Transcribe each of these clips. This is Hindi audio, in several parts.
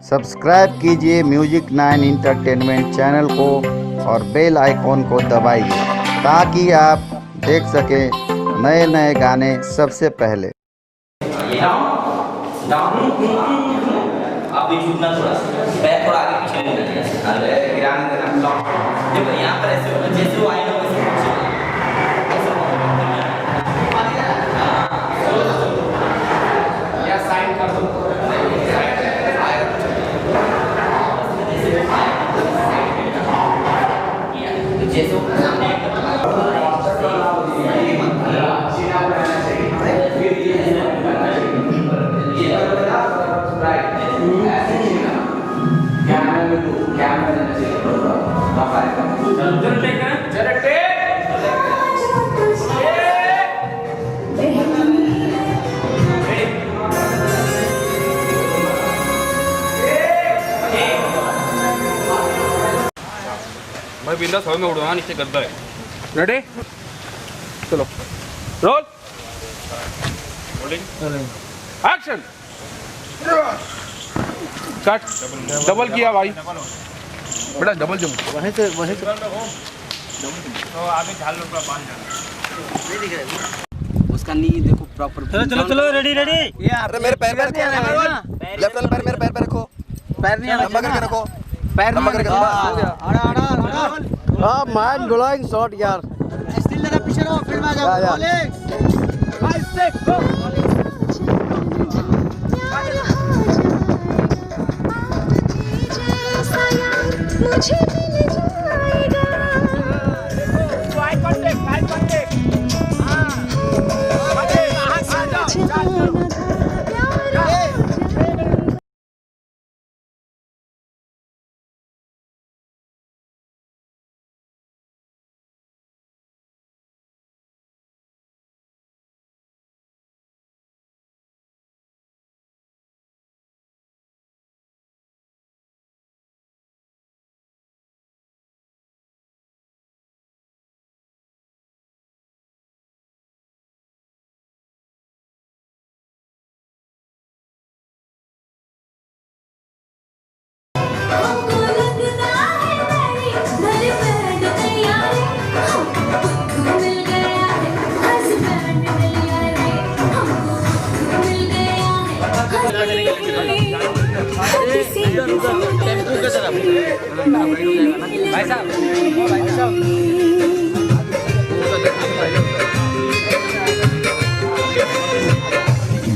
सब्सक्राइब कीजिए म्यूजिक 9 इंटरटेनमेंट चैनल को और बेल आइकॉन को दबाइए ताकि आप देख सकें नए नए गाने सबसे पहले। आप भी झुकना थोड़ा सा, पैर थोड़ा आगे पीछे नहीं करना, अरे गिराने देना। जब यहाँ पर ऐसे होगा जैसे वो आए ना वैसे या साइन कर दो। जैसे भाई बिंदास हवा में उड़ना, नीचे गद्दा है। रेडी, चलो रोल, एक्शन, कट। डबल किया भाई, बेटा डबल जंप वहीं से तो आगे झाल लो, पूरा बांध जाना उसका नी देखो प्रॉपर। चलो चलो रेडी रेडी। यार मेरे पैर पे रखो, लेफ्ट वाला पैर मेरे पैर पे रखो, पैर नहीं लंबा करके रखो, पैर लंबा करके हां माइंड ब्लोइंग शॉट यार। स्टिल जरा पीछे रहो, फिर आ जाओ। बोले 5 6 गो। मुझे मिल जाएगा। आई कांटेक्ट हां भाई साहब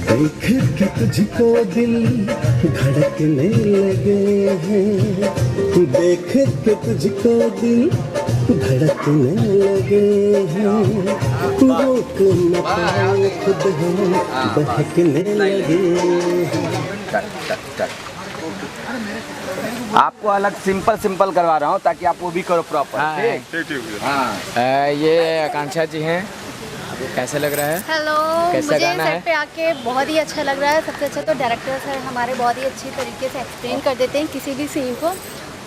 देख के तुझको दिल धड़कने लगे हैं, देख के तुझको दिल धड़कने लगे हैं, रोक न पाए खुद हम बहकने लगे हैं। आपको अलग सिंपल करवा रहा हूँ ताकि आप वो भी करो प्रॉपर। हाँ, ये आकांक्षा जी हैं, कैसे लग रहा है? हेलो, कैसा मुझे गाना है? सेट पे आके बहुत ही अच्छा लग रहा है। सबसे अच्छा तो डायरेक्टर सर हमारे बहुत ही अच्छी तरीके से एक्सप्लेन कर देते हैं किसी भी सीन को,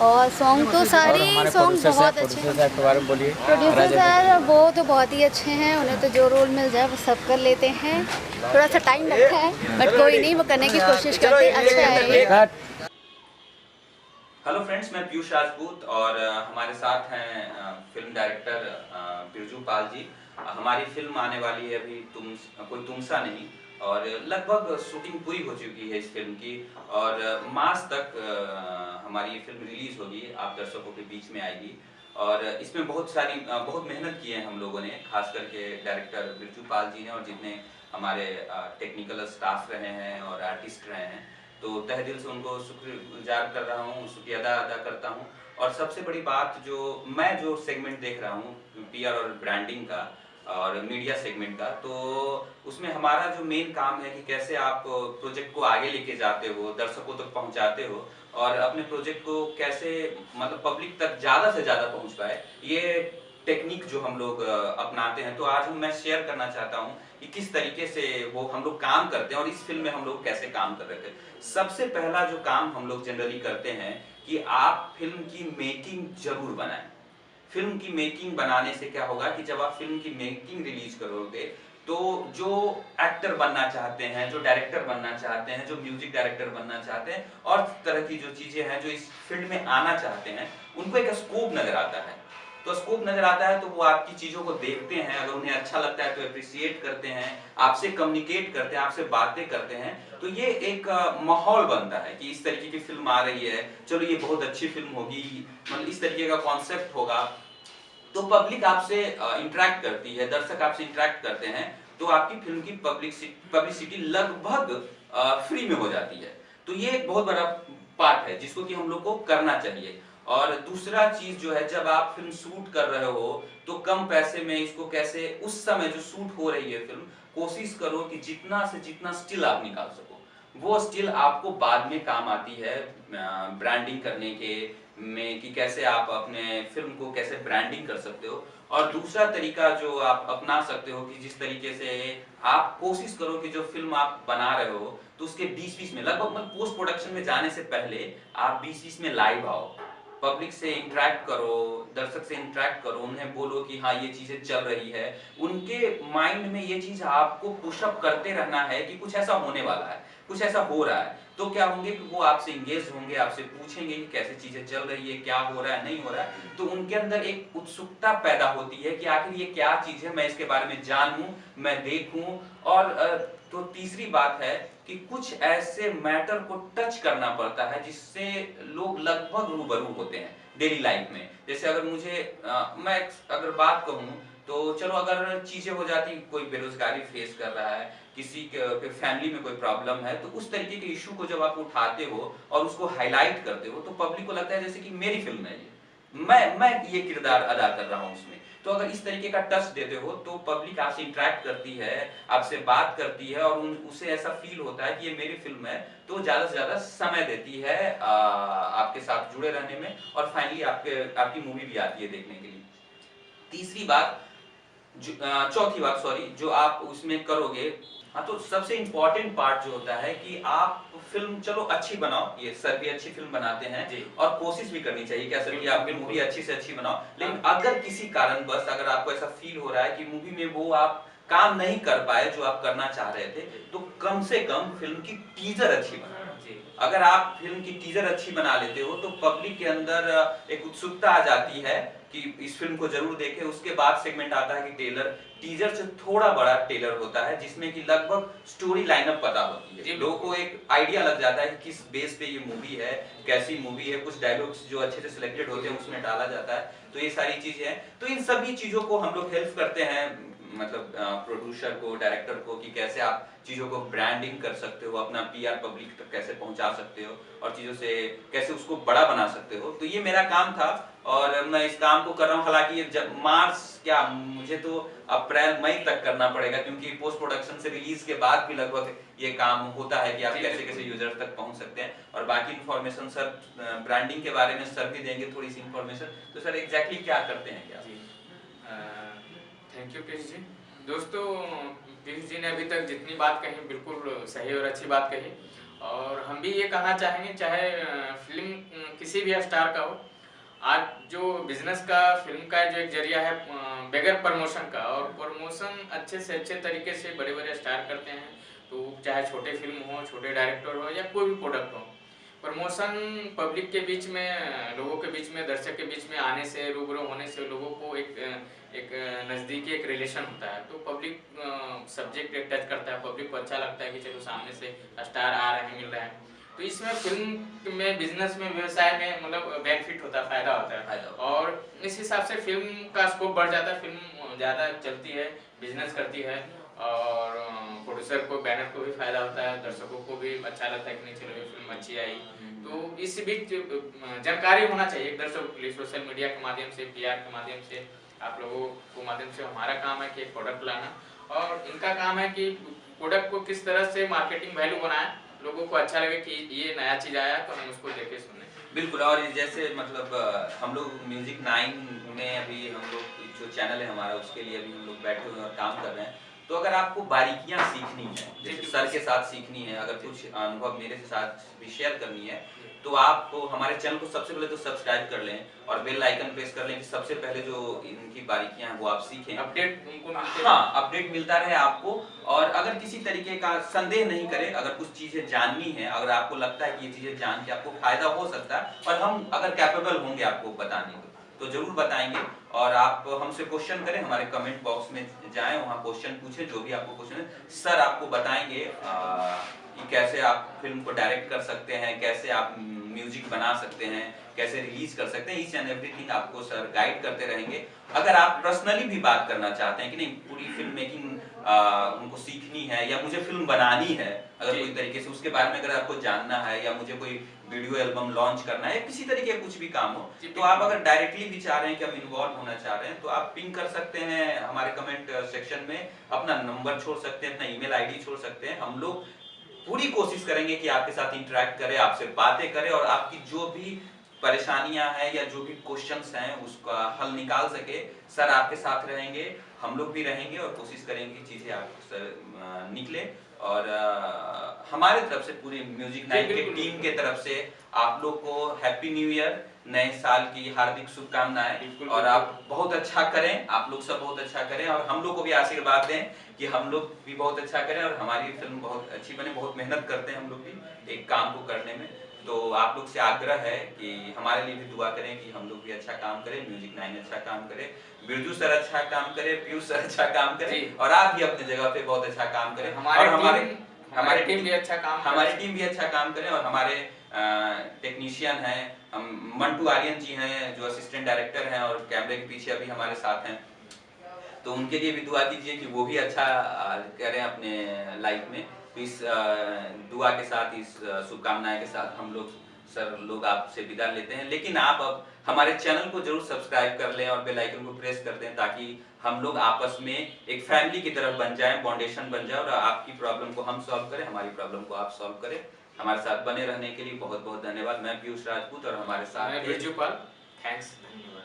और सॉन्ग तो सारी सॉन्ग बहुत अच्छे हैं। प्रोड्यूसर सर वो तो बहुत ही अच्छे हैं, उन्हें तो जो रोल मिल जाए वो सब कर लेते हैं। थोड़ा सा टाइम लगता है बट कोई नहीं, वो करने की कोशिश करते हैं। अच्छा है। हेलो फ्रेंड्स, मैं पीयूष राजपूत और हमारे साथ हैं फिल्म डायरेक्टर बिरजू पाल जी। हमारी फिल्म आने वाली है अभी कोई तुमसा नहीं, और लगभग शूटिंग पूरी हो चुकी है इस फिल्म की, और मार्च तक हमारी ये फिल्म रिलीज होगी, आप दर्शकों के बीच में आएगी। और इसमें बहुत मेहनत की है हम लोगों ने, खास करके डायरेक्टर बिरजू पाल जी ने, और जितने हमारे टेक्निकल स्टाफ रहे हैं और आर्टिस्ट रहे हैं, तो तहे दिल से उनको शुक्रगुजार कर रहा हूँ, शुक्रिया अदा करता हूँ। और सबसे बड़ी बात, मैं जो सेगमेंट देख रहा हूँ पीआर और ब्रांडिंग का और मीडिया सेगमेंट का, तो उसमें हमारा जो मेन काम है कि कैसे आप प्रोजेक्ट को आगे लेके जाते हो, दर्शकों तक पहुंचाते हो, और अपने प्रोजेक्ट को कैसे मतलब पब्लिक तक ज़्यादा से ज़्यादा पहुंच पाए, ये टेक्निक जो हम लोग अपनाते हैं। तो आज मैं शेयर करना चाहता हूं कि किस तरीके से वो हम लोग काम करते हैं और इस फिल्म में हम लोग कैसे काम कर रहे थे। सबसे पहला जो काम हम लोग जनरली करते हैं कि आप फिल्म की मेकिंग जरूर बनाएं। फिल्म की मेकिंग बनाने से क्या होगा कि जब आप फिल्म की मेकिंग रिलीज करोगे तो जो एक्टर बनना चाहते हैं, जो डायरेक्टर बनना चाहते हैं, जो म्यूजिक डायरेक्टर बनना चाहते हैं और तरह की जो चीजें हैं, जो इस फील्ड में आना चाहते हैं, उनको एक स्कोप नजर आता है। तो स्कोप नजर आता है तो वो आपकी चीजों को देखते हैं, अगर उन्हें अच्छा लगता है तो अप्रिशिएट करते हैं, आपसे कम्युनिकेट करते हैं, आपसे बातें करते हैं। तो ये एक माहौल बनता है कि इस तरीके की फिल्म आ रही है, चलो ये बहुत अच्छी फिल्म होगी, मतलब इस तरीके का कॉन्सेप्ट होगा। तो पब्लिक आपसे इंटरेक्ट करती है, दर्शक आपसे इंटरेक्ट करते हैं, तो आपकी फिल्म की पब्लिसिटी लगभग फ्री में हो जाती है। तो ये एक बहुत बड़ा पार्ट है जिसको कि हम लोग को करना चाहिए। और दूसरा चीज जो है, जब आप फिल्म शूट कर रहे हो तो कम पैसे में इसको कैसे उस समय जो शूट हो रही है फिल्म, कोशिश करो कि जितना से जितना स्टिल आप निकाल सको। वो स्टिल आपको बाद में काम आती है ब्रांडिंग करने के में, कि कैसे आप अपने फिल्म को कैसे ब्रांडिंग कर सकते हो। और दूसरा तरीका जो आप अपना सकते हो कि जिस तरीके से आप कोशिश करो कि जो फिल्म आप बना रहे हो तो उसके बीच में लगभग पोस्ट प्रोडक्शन में जाने से पहले आप बीच में लाइव आओ, पब्लिक से इंटरेक्ट करो, दर्शक से इंटरेक्ट करो, उन्हें बोलो कि हाँ ये चीजें चल रही है। उनके माइंड में ये चीज आपको पुशअप करते रहना है कि कुछ ऐसा होने वाला है, कुछ ऐसा हो रहा है। तो क्या होंगे कि वो आपसे इंगेज होंगे, आपसे पूछेंगे कि कैसे चीजें चल रही है, क्या हो रहा है, नहीं हो रहा है। तो उनके अंदर एक उत्सुकता पैदा होती है कि आखिर ये क्या चीज है, मैं इसके बारे में जानूं, मैं देखूं। और तो तीसरी बात है कि कुछ ऐसे मैटर को टच करना पड़ता है जिससे लोग लगभग रूबरू होते हैं डेली लाइफ में। जैसे अगर मैं अगर बात कहूं तो चलो, अगर चीजें हो जाती, कोई बेरोजगारी फेस कर रहा है, किसी के फैमिली में कोई प्रॉब्लम है, तो उस तरीके के इशू को जब आप उठाते हो और उसको हाईलाइट करते हो तो पब्लिक को लगता है जैसे कि मेरी फिल्म है ये, मैं ये किरदार अदा कर रहा हूं उसमें। तो अगर इस तरीके का टच देते हो तो पब्लिक आपसे इंटरेक्ट करती है, आपसे बात करती है और उसे ऐसा फील होता है कि ये मेरी फिल्म है, तो ज्यादा से ज्यादा समय देती है आपके साथ जुड़े रहने में, और फाइनली आपकी मूवी भी आती है देखने के लिए। चौथी बात जो आप उसमें करोगे, हाँ, तो सबसे इंपॉर्टेंट पार्ट जो होता है कि आप फिल्म चलो अच्छी बनाओ, ये सर भी अच्छी फिल्म बनाते हैं और कोशिश भी करनी चाहिए क्या सर कि आप मूवी अच्छी से अच्छी बनाओ। लेकिन अगर किसी कारणवश अगर आपको ऐसा फील हो रहा है कि मूवी में वो आप काम नहीं कर पाए जो आप करना चाह रहे थे, तो कम से कम फिल्म की टीजर अच्छी बनाओ। अगर आप फिल्म की टीजर अच्छी बना लेते हो तो पब्लिक के अंदर एक उत्सुकता आ जाती है कि इस फिल्म को जरूर देखें। उसके बाद सेगमेंट आता है कि टीजर से थोड़ा बड़ा टेलर होता है जिसमें कि लगभग स्टोरी लाइनअप पता होती है, लोगों को एक आइडिया लग जाता है कि किस बेस पे ये मूवी है, कैसी मूवी है, कुछ डायलॉग्स जो अच्छे से सिलेक्टेड होते हैं उसमें डाला जाता है। तो ये सारी चीजें हैं, तो इन सभी चीजों को हम लोग हेल्प करते हैं, मतलब प्रोड्यूसर को, डायरेक्टर को, कि कैसे आप चीजों को ब्रांडिंग कर सकते हो, अपना पीआर पब्लिक तक कैसे पहुंचा सकते हो और चीजों से कैसे उसको बड़ा बना सकते हो। तो ये मेरा काम था और मैं इस काम को कर रहा हूँ। हालांकि जब मुझे तो अप्रैल मई तक करना पड़ेगा, क्योंकि पोस्ट प्रोडक्शन से रिलीज के बाद भी लगभग ये काम होता है कि आप कैसे कैसे यूजर तक पहुंच सकते हैं। और बाकी इन्फॉर्मेशन सर ब्रांडिंग के बारे में सर भी देंगे थोड़ी सी इन्फॉर्मेशन। तो सर एग्जैक्टली क्या करते हैं क्या? Thank you Piyush ji. दोस्तों, पीयूष जी ने अभी तक जितनी बात कही बिल्कुल सही और अच्छी बात कही, और हम भी ये कहना चाहेंगे, चाहे फिल्म किसी भी स्टार का हो, आज जो बिजनेस का, फिल्म का जो एक जरिया है बगैर प्रमोशन का, और प्रमोशन अच्छे से अच्छे तरीके से बड़े बड़े स्टार करते हैं, तो चाहे छोटे फिल्म हो, छोटे डायरेक्टर हो या कोई भी प्रोडक्ट हो, प्रमोशन पब्लिक के बीच में, लोगों के बीच में, दर्शक के बीच में आने से, रूबरू होने से लोगों को एक नज़दीकी एक रिलेशन होता है। तो पब्लिक सब्जेक्ट टच करता है, पब्लिक को अच्छा लगता है कि चलो सामने से स्टार आ रहे हैं, मिल रहे हैं। तो इसमें फिल्म में, बिजनेस में, व्यवसाय में मतलब बेनिफिट होता है, फायदा होता है, और इस हिसाब से फिल्म का स्कोप बढ़ जाता है, फिल्म ज़्यादा चलती है, बिजनेस करती है, और प्रोड्यूसर को, बैनर को भी फायदा होता है, दर्शकों को भी अच्छा लगता है कि नहीं चलो ये फिल्म अच्छी आई। तो इस बीच जानकारी होना चाहिए दर्शकों के लिए, सोशल मीडिया के माध्यम से, पीआर के माध्यम से, आप लोगों को माध्यम से। हमारा काम है कि एक प्रोडक्ट लाना, और इनका काम है कि प्रोडक्ट को किस तरह से मार्केटिंग वैल्यू बनाए, लोगों को अच्छा लगे कि ये नया चीज आया तो हम उसको देखे सुने। बिल्कुल। और जैसे मतलब हम लोग म्यूजिक 9 में अभी हम लोग जो चैनल है हमारा, उसके लिए अभी हम लोग बैठे हुए और काम कर रहे हैं। तो अगर आपको बारीकियां सीखनी है, जैसे सर के साथ सीखनी है, अगर कुछ अनुभव मेरे साथ भी शेयर करनी है, तो आप हमारे चैनल को सबसे पहले तो सब्सक्राइब कर लें और बेल आइकन प्रेस कर लें कि सबसे पहले जो इनकी बारीकियां हैं वो आप सीखें, अपडेट उनको मिलते हाँ अपडेट मिलता रहे आपको। और अगर किसी तरीके का संदेह नहीं करें, अगर कुछ चीजें जाननी है, अगर आपको लगता है कि ये चीजें जान के आपको फायदा हो सकता है और हम अगर कैपेबल होंगे आपको बताने को तो जरूर बताएंगे। और आप हमसे क्वेश्चन करें, हमारे कमेंट बॉक्स में जाएं, वहाँ क्वेश्चन पूछें, जो भी आपको क्वेश्चन है सर आपको बताएंगे कि कैसे आप फिल्म को डायरेक्ट कर सकते हैं, कैसे आप म्यूजिक बना सकते हैं, कैसे रिलीज कर सकते हैं, ईच एंड एवरीथिंग आपको सर गाइड करते रहेंगे। अगर आप पर्सनली भी बात करना चाहते हैं कि नहीं पूरी फिल्म मेकिंग उनको सीखनी है या मुझे फिल्म बनानी है, अगर कोई तरीके से उसके बारे में अगर आपको जानना है या मुझे कोई वीडियो एल्बम लॉन्च करना है, किसी तरीके का कुछ भी काम हो, तो आप अगर डायरेक्टली भी चाह रहे हैं कि आप इन्वॉल्व होना चाह रहे हैं तो आप पिंग कर सकते हैं हमारे कमेंट सेक्शन में, अपना नंबर छोड़ सकते हैं, अपना ईमेल आईडी छोड़ सकते हैं। हम लोग पूरी कोशिश करेंगे कि आपके साथ इंटरेक्ट करें, आपसे बातें करें और आपकी जो भी परेशानियां हैं या जो भी क्वेश्चंस हैं उसका हल निकाल सके। सर आपके साथ रहेंगे, हम लोग भी रहेंगे और कोशिश करेंगे कि चीजें आपसे निकले। और हमारे तरफ से पूरी म्यूजिक नाइट के टीम के तरफ से आप लोग को हैप्पी न्यू ईयर, नए साल की हार्दिक शुभकामनाएं। और आप बहुत अच्छा करें, आप लोग सब बहुत अच्छा करें और हम लोग को भी आशीर्वाद दें कि हम लोग भी बहुत अच्छा करें और हमारी फिल्म बहुत अच्छी बने। बहुत मेहनत करते हैं हम लोग भी एक काम को करने में, तो आप लोग से आग्रह है कि हमारे लिए भी दुआ करें कि हम लोग भी अच्छा काम करें, म्यूजिक 9 अच्छा काम करे, बिरजू सर अच्छा काम करे, पीयूष सर अच्छा काम करे और आप भी अपनी जगह पे बहुत अच्छा काम करें। हमारी टीम भी अच्छा काम करे और हमारे टेक्नीशियन हैं मंटू आर्यन जी हैं जो असिस्टेंट डायरेक्टर हैं और कैमरे के पीछे अभी हमारे साथ हैं, तो उनके लिए भी दुआ कीजिए कि वो भी अच्छा करें अपने लाइफ में। तो इस दुआ के साथ, इस शुभकामनाएं के साथ हम लोग सर लोग आपसे विदा लेते हैं। लेकिन आप अब हमारे चैनल को जरूर सब्सक्राइब कर लें और बेल आइकन को प्रेस कर दें ताकि हम लोग आपस में एक फैमिली की तरफ बन जाएं, फाउंडेशन बन जाए और आपकी प्रॉब्लम को हम सॉल्व करें, हमारी प्रॉब्लम को आप सॉल्व करें। हमारे साथ बने रहने के लिए बहुत बहुत धन्यवाद। मैं पीयूष राजपूत और हमारे साथ बिरजू पाल, थैंक्स, धन्यवाद।